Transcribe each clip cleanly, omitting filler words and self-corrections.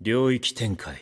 領域展開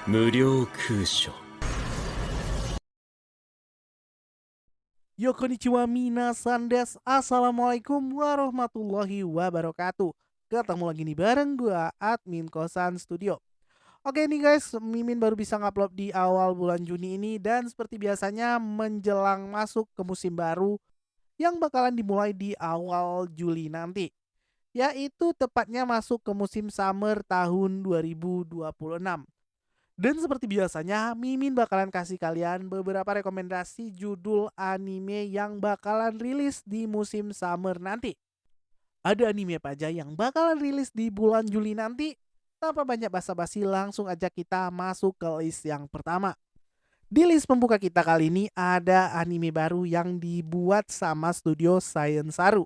無料空所 Yo konnichiwa minasan des. Assalamualaikum warahmatullahi wabarakatuh. Ketemu lagi nih bareng gua admin Kosan Studio. Oke nih guys, Mimin baru bisa ngupload di awal bulan Juni ini. Dan seperti biasanya menjelang masuk ke musim baru yang bakalan dimulai di awal Juli nanti, yaitu tepatnya masuk ke musim summer tahun 2026. Dan seperti biasanya, Mimin bakalan kasih kalian beberapa rekomendasi judul anime yang bakalan rilis di musim summer nanti. Ada anime apa aja yang bakalan rilis di bulan Juli nanti? Tanpa banyak basa-basi, langsung aja kita masuk ke list yang pertama. Di list pembuka kita kali ini ada anime baru yang dibuat sama studio Science Saru.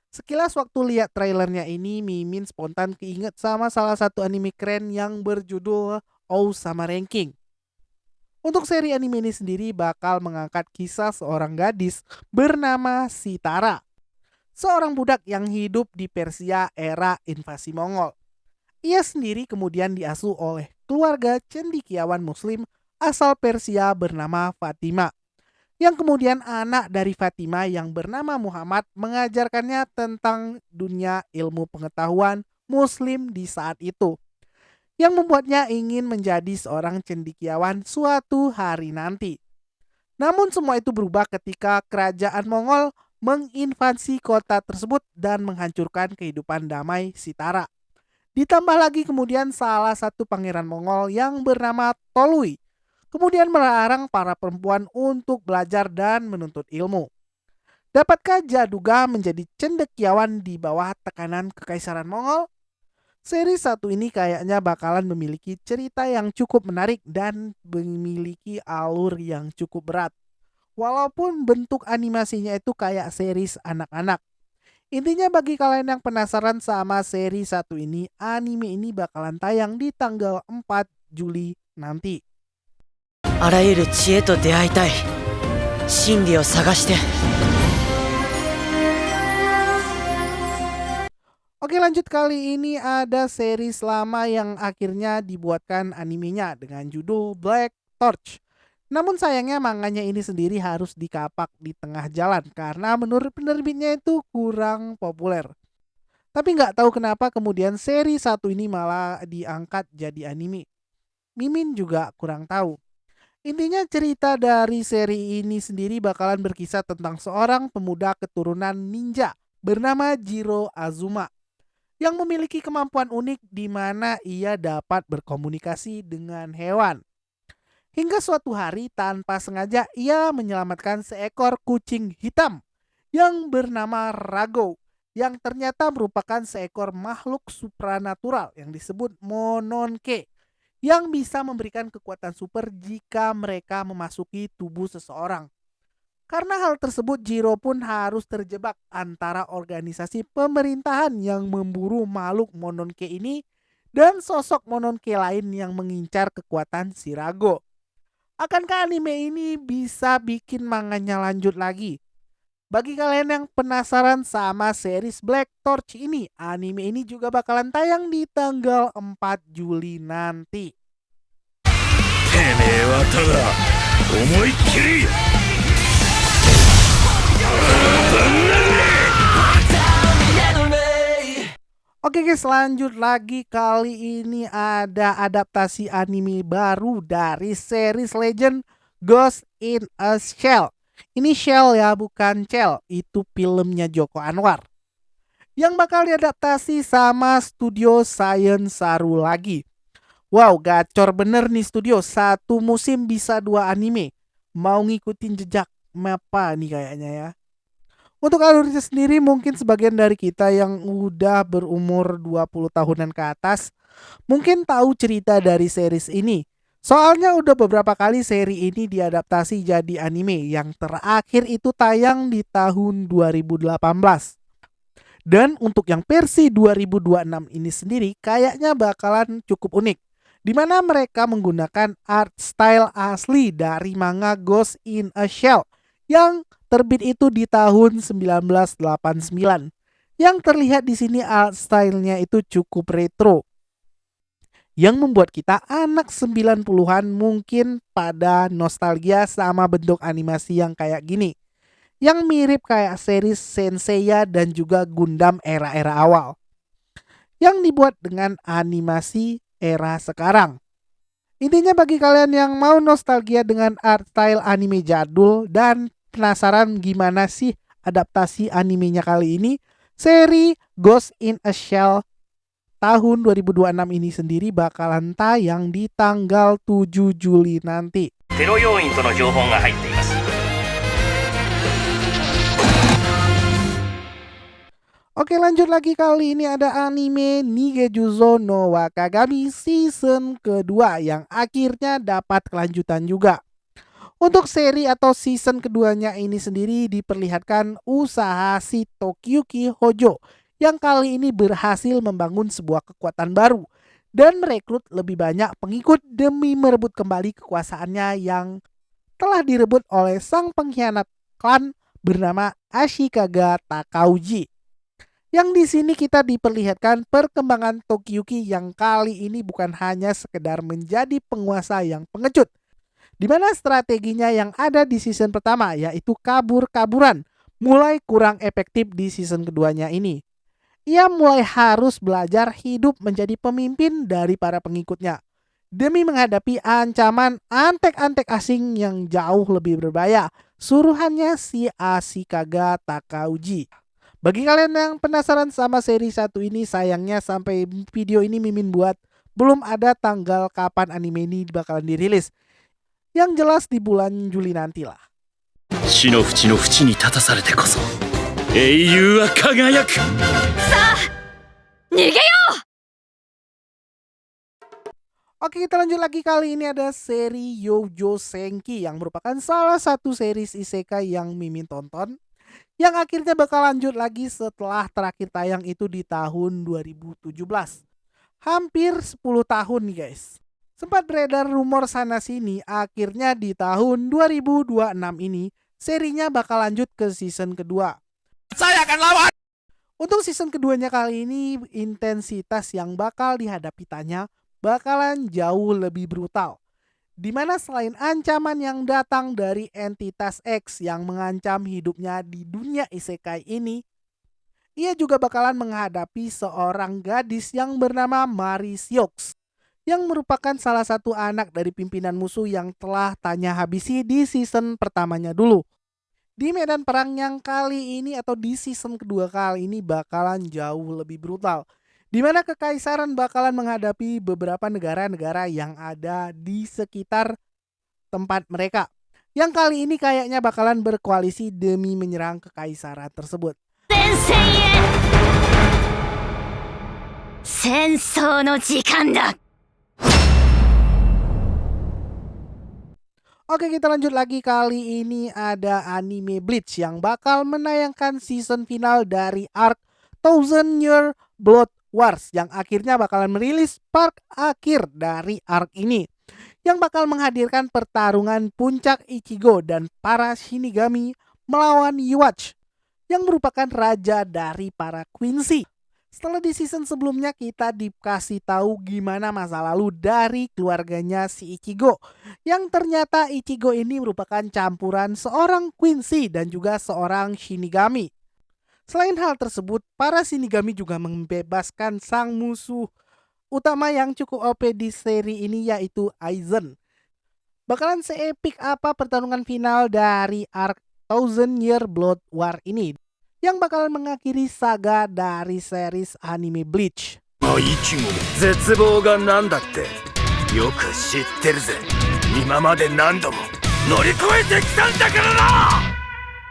Sekilas waktu lihat trailernya ini, Mimin spontan keinget sama salah satu anime keren yang berjudul Sama Ranking. Untuk seri anime ini sendiri bakal mengangkat kisah seorang gadis bernama Sitara, seorang budak yang hidup di Persia era invasi Mongol. Ia sendiri kemudian diasuh oleh keluarga cendekiawan muslim asal Persia bernama Fatima, yang kemudian anak dari Fatima yang bernama Muhammad mengajarkannya tentang dunia ilmu pengetahuan muslim di saat itu, yang membuatnya ingin menjadi seorang cendekiawan suatu hari nanti. Namun semua itu berubah ketika kerajaan Mongol menginvasi kota tersebut dan menghancurkan kehidupan damai Sitara. Ditambah lagi kemudian salah satu pangeran Mongol yang bernama Tolui kemudian melarang para perempuan untuk belajar dan menuntut ilmu. Dapatkah Jaduga menjadi cendekiawan di bawah tekanan kekaisaran Mongol? Seri satu ini kayaknya bakalan memiliki cerita yang cukup menarik dan memiliki alur yang cukup berat. Walaupun bentuk animasinya itu kayak series anak-anak. Intinya bagi kalian yang penasaran sama seri satu ini, anime ini bakalan tayang di tanggal 4 Juli nanti. あらゆる知恵と出会いたい。真理を探して。Oke, lanjut, kali ini ada series lama yang akhirnya dibuatkan animenya dengan judul Black Torch. Namun sayangnya manganya ini sendiri harus dikapak di tengah jalan karena menurut penerbitnya itu kurang populer. Tapi nggak tahu kenapa kemudian seri satu ini malah diangkat jadi anime. Mimin juga kurang tahu. Intinya cerita dari seri ini sendiri bakalan berkisah tentang seorang pemuda keturunan ninja bernama Jiro Azuma yang memiliki kemampuan unik di mana ia dapat berkomunikasi dengan hewan. Hingga suatu hari tanpa sengaja ia menyelamatkan seekor kucing hitam yang bernama Rago, yang ternyata merupakan seekor makhluk supranatural yang disebut Mononke, yang bisa memberikan kekuatan super jika mereka memasuki tubuh seseorang. Karena hal tersebut, Jiro pun harus terjebak antara organisasi pemerintahan yang memburu makhluk Mononke ini dan sosok Mononke lain yang mengincar kekuatan si Rago. Akankah anime ini bisa bikin manganya lanjut lagi? Bagi kalian yang penasaran sama series Black Torch ini, anime ini juga bakalan tayang di tanggal 4 Juli nanti. てめえはただ思いっきり Oke guys, lanjut lagi. Kali ini ada adaptasi anime baru dari series Legend Ghost in a Shell. Ini Shell ya, bukan Cell. Itu filmnya Joko Anwar, yang bakal diadaptasi sama studio Science Saru lagi. Wow, gacor bener nih studio. Satu musim bisa 2 anime. Mau ngikutin jejak Mappa nih kayaknya ya. Untuk alurnya sendiri mungkin sebagian dari kita yang udah berumur 20 tahunan ke atas mungkin tahu cerita dari series ini. Soalnya udah beberapa kali seri ini diadaptasi jadi anime, yang terakhir itu tayang di tahun 2018. Dan untuk yang versi 2026 ini sendiri kayaknya bakalan cukup unik, di mana mereka menggunakan art style asli dari manga Ghost in a Shell yang terbit itu di tahun 1989. Yang terlihat di sini art style-nya itu cukup retro, yang membuat kita anak 90-an mungkin pada nostalgia sama bentuk animasi yang kayak gini, yang mirip kayak series Senseiya dan juga Gundam era-era awal, yang dibuat dengan animasi era sekarang. Intinya bagi kalian yang mau nostalgia dengan art style anime jadul dan penasaran gimana sih adaptasi animenya kali ini, seri Ghost in a Shell tahun 2026 ini sendiri bakalan tayang di tanggal 7 Juli nanti. テロ要員との情報が入っています。 Oke, lanjut lagi, kali ini ada anime Nigejuzo no Wakagami season kedua yang akhirnya dapat kelanjutan juga. Untuk seri atau season keduanya ini sendiri diperlihatkan usaha si Tokiyuki Hojo yang kali ini berhasil membangun sebuah kekuatan baru dan merekrut lebih banyak pengikut demi merebut kembali kekuasaannya yang telah direbut oleh sang pengkhianat klan bernama Ashikaga Takauji. Yang di sini kita diperlihatkan perkembangan Tokiyuki yang kali ini bukan hanya sekedar menjadi penguasa yang pengecut, di mana strateginya yang ada di season pertama yaitu kabur-kaburan mulai kurang efektif di season keduanya ini. Ia mulai harus belajar hidup menjadi pemimpin dari para pengikutnya demi menghadapi ancaman antek-antek asing yang jauh lebih berbahaya, suruhannya si Ashikaga Takauji. Bagi kalian yang penasaran sama seri satu ini, sayangnya sampai video ini Mimin buat belum ada tanggal kapan anime ini bakalan dirilis. Yang jelas di bulan Juli nanti lah. 死の淵の淵に立たされてこそ英雄は輝く。逃げよ Oke, kita lanjut lagi, kali ini ada seri Youjo Senki yang merupakan salah satu series isekai yang Mimin tonton, yang akhirnya bakal lanjut lagi setelah terakhir tayang itu di tahun 2017. Hampir 10 tahun nih guys. Sempat beredar rumor sana sini, akhirnya di tahun 2026 ini serinya bakal lanjut ke season kedua. Saya akan lawan. Untuk season keduanya kali ini, intensitas yang bakal dihadapi Tanya bakalan jauh lebih brutal. Dimana selain ancaman yang datang dari entitas X yang mengancam hidupnya di dunia isekai ini, ia juga bakalan menghadapi seorang gadis yang bernama Mari Sioux, yang merupakan salah satu anak dari pimpinan musuh yang telah Tanya habisi di season pertamanya dulu. Di medan perang yang kali ini atau di season kedua kali ini bakalan jauh lebih brutal, di mana kekaisaran bakalan menghadapi beberapa negara-negara yang ada di sekitar tempat mereka, yang kali ini kayaknya bakalan berkoalisi demi menyerang kekaisaran tersebut. 戦争の時間だ Oke, kita lanjut lagi, kali ini ada anime Bleach yang bakal menayangkan season final dari arc Thousand Year Blood Wars yang akhirnya bakalan merilis part akhir dari arc ini, yang bakal menghadirkan pertarungan puncak Ichigo dan para Shinigami melawan Yuach yang merupakan raja dari para Quincy. Setelah di season sebelumnya kita dikasih tahu gimana masa lalu dari keluarganya si Ichigo, yang ternyata Ichigo ini merupakan campuran seorang Quincy dan juga seorang Shinigami. Selain hal tersebut, para Shinigami juga membebaskan sang musuh utama yang cukup OP di seri ini yaitu Aizen. Bakalan seepik apa pertarungan final dari arc Thousand Year Blood War ini, yang bakalan mengakhiri saga dari series anime Bleach. イチゴ絶望がなんだってよく知ってるぜ。今まで何度も乗り越えてきたんだからな。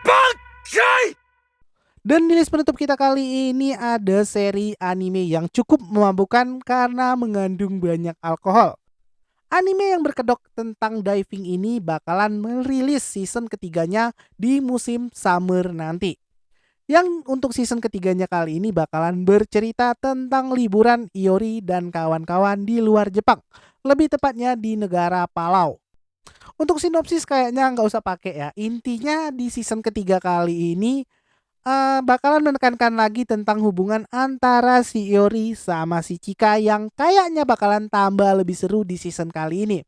バッカイ。 Dan di list penutup kita kali ini ada seri anime yang cukup memabukkan karena mengandung banyak alkohol. Anime yang berkedok tentang diving ini bakalan merilis season ketiganya di musim summer nanti. Yang untuk season ketiganya kali ini bakalan bercerita tentang liburan Iori dan kawan-kawan di luar Jepang, lebih tepatnya di negara Palau. Untuk sinopsis kayaknya nggak usah pakai ya. Intinya di season ketiga kali ini bakalan menekankan lagi tentang hubungan antara si Iori sama si Chika yang kayaknya bakalan tambah lebih seru di season kali ini.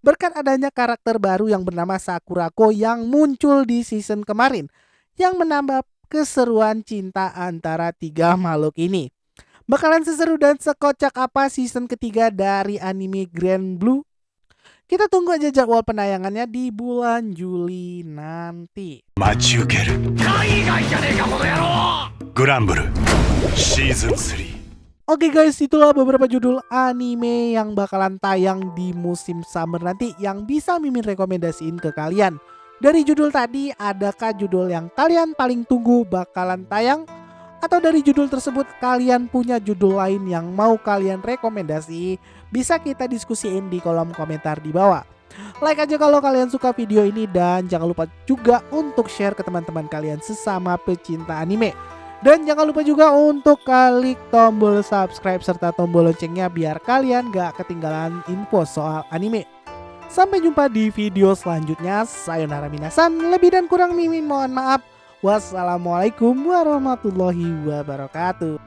Berkat adanya karakter baru yang bernama Sakurako yang muncul di season kemarin, yang menambah keseruan cinta antara tiga makhluk ini. Bakalan seseru dan sekocak apa season ketiga dari anime Grand Blue? Kita tunggu aja jadwal penayangannya di bulan Juli nanti. 待ち受ける海外じゃねえかこの野郎グランブルシーズン3 Oke guys, itulah beberapa judul anime yang bakalan tayang di musim summer nanti yang bisa Mimin rekomendasiin ke kalian. Dari judul tadi, adakah judul yang kalian paling tunggu bakalan tayang? Atau dari judul tersebut kalian punya judul lain yang mau kalian rekomendasi? Bisa kita diskusiin di kolom komentar di bawah. Like aja kalau kalian suka video ini dan jangan lupa juga untuk share ke teman-teman kalian sesama pecinta anime. Dan jangan lupa juga untuk klik tombol subscribe serta tombol loncengnya biar kalian gak ketinggalan info soal anime. Sampai jumpa di video selanjutnya. Sayonara minasan, lebih dan kurang Mimin mohon maaf. Wassalamualaikum warahmatullahi wabarakatuh.